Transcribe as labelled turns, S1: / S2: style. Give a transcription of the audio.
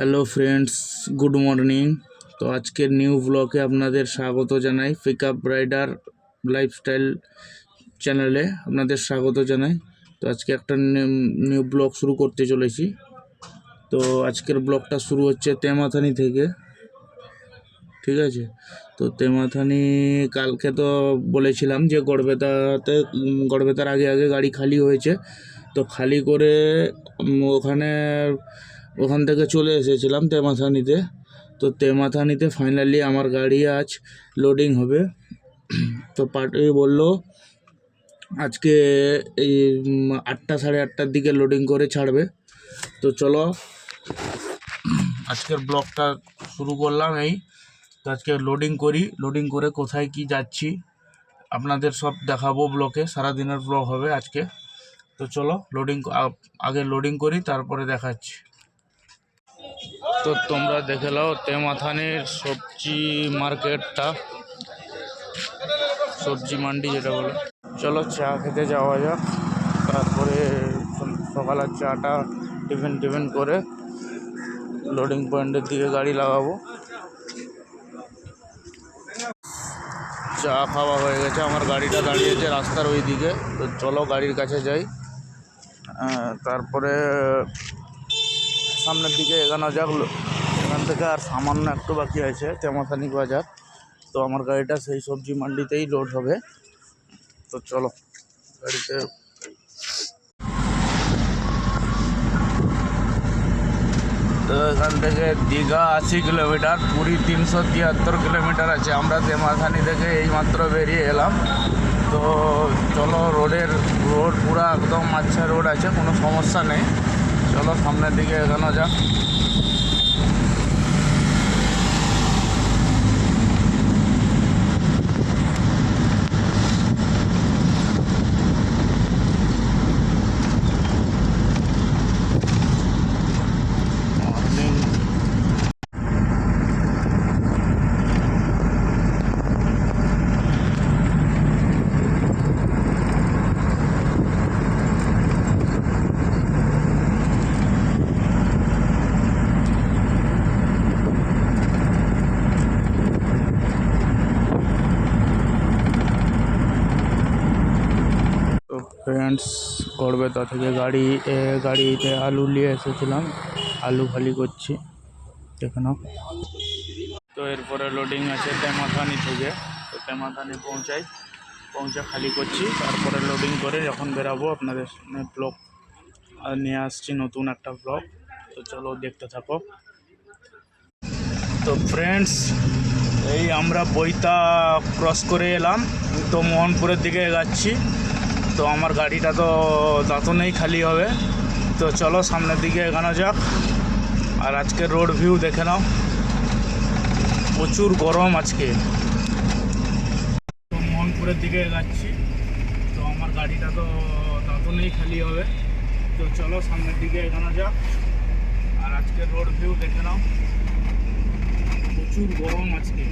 S1: Hello friends, good morning. তো আজকের new ব্লগে আপনাদের স্বাগত জানাই। পিকআপ রাইডার লাইফস্টাইল চ্যানেলে আপনাদের স্বাগত জানাই। তো আজকে একটা নিউ ব্লগ শুরু করতে চলেছি। তো আজকের ব্লগটা শুরু হচ্ছে তেমাথানি থেকে, ঠিক আছে। তো তেমাথানি কালকে তো বলেছিলাম যে গড়বেতার আগে আগে গাড়ি খালি হয়েছে। তো খালি করে ওখান থেকে চলে এসেছিলাম তেমাথানিতে। তো তেমাথানিতে ফাইনালি আমার গাড়ি আজ লোডিং হবে। তো পার্টি বললো আজকে এই 8টা সাড়ে 8টার দিকে লোডিং করে ছাড়বে। তো চলো আজকের ব্লগটা শুরু করলাম। তো আজকে লোডিং করে কোথায় কি যাচ্ছি আপনাদের সব দেখাবো ব্লগে। সারাদিনের ব্লগ হবে আজকে। তো চলো আগে লোডিং করি, তারপরে দেখাচ্ছি। তো তোমরা দেখে নাও তেমাথানির সবজি মার্কেটটা, সবজি মান্ডি যেটা বলে। চলো চা খেতে যাওয়া যাক, তারপরে সকালের চাটা টিফিন করে লোডিং পয়েন্টের দিকে গাড়ি লাগাবো। চা খাওয়া হয়ে গেছে, আমার গাড়িটা দাঁড়িয়েছে রাস্তার ওই দিকে। তো চলো গাড়ির কাছে যাই, তারপরে সামনের দিকে এগানো যাক। এখান থেকে আর সামান্য একটু বাকি আছে তেমাথানি বাজার। তো আমার গাড়িটা সেই সবজি মান্ডিতেই লোড হবে। তো চলো গাড়িতে। তো এখান থেকে দীঘা 80 কিলোমিটার, পুরী 373 কিলোমিটার আছে। আমরা তেমাথানি থেকে এইমাত্র বেরিয়ে এলাম। তো চলো রোড পুরো একদম আচ্ছা রোড আছে, কোনো সমস্যা নেই। চলো সামনের দিকে এগোনো যাক। ফ্রেন্ডস, গড়বেতা থেকে গাড়িতে আলু নিয়ে এসেছিলাম, আলু খালি করছি, দেখে নাও। তো এরপরে লোডিং আছে তেমাথানি থেকে। তো তেমাথানি পৌঁছে খালি করছি, তারপরে লোডিং করে যখন বেরাবো আপনাদের সামনে ব্লগ নিয়ে আসছি, নতুন একটা ব্লগ। তো চলো দেখতে থাকো। তো ফ্রেন্ডস, এই আমরা বইতা ক্রস করে এলাম, তো মোহনপুরের দিকে এগাচ্ছি। তো আমার গাড়িটা তো দাঁতনেই খালি হবে। তো চলো সামনের দিকে এগানো যাক। আর আজকে রোড ভিউ দেখে নাও, প্রচুর গরম আজকে। তো মোহনপুরের দিকে এগাচ্ছি, তো আমার গাড়িটা তো দাঁতনেই খালি হবে। তো চলো সামনের দিকে এগানো যাক। আর আজকে রোড ভিউ দেখে নাও, প্রচুর গরম আজকে।